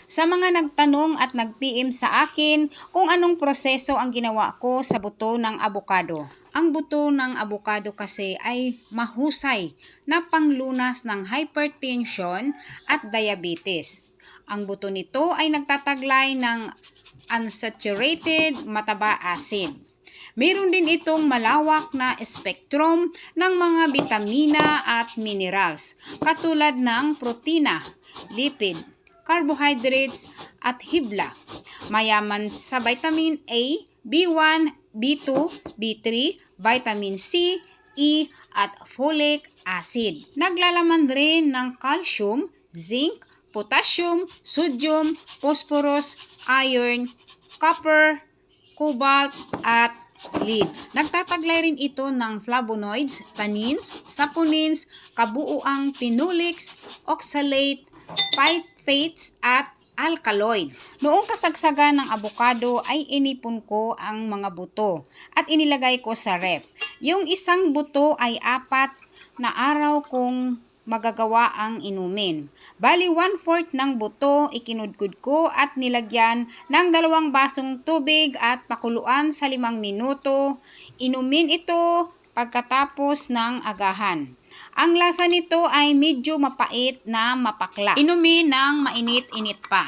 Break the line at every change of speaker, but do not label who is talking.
Sa mga nagtanong at nag-PM sa akin kung anong proseso ang ginawa ko sa buto ng abukado. Ang buto ng abukado kasi ay mahusay na panglunas ng hypertension at diabetes. Ang buto nito ay nagtataglay ng unsaturated mataba acid. Meron din itong malawak na spectrum ng mga bitamina at minerals katulad ng protina, lipid, carbohydrates at hibla. Mayaman sa vitamin A, B1, B2, B3, vitamin C, E at folic acid. Naglalaman rin ng calcium, zinc, potassium, sodium, phosphorus, iron, copper, cobalt at lead. Nagtataglay rin ito ng flavonoids, tannins, saponins, kabuuang phenolics, oxalate, phytates at alkaloids. Noong kasagsagan ng abukado ay inipon ko ang mga buto at inilagay ko sa ref. Yung isang buto ay 4 na araw kong magagawa ang inumin. Bali 1/4 ng buto ikinudkud ko at nilagyan ng 2 basong tubig at pakuluan sa 5 minuto. Inumin ito pagkatapos ng agahan. Ang lasa nito ay medyo mapait na mapakla. Inumin ng mainit-init pa.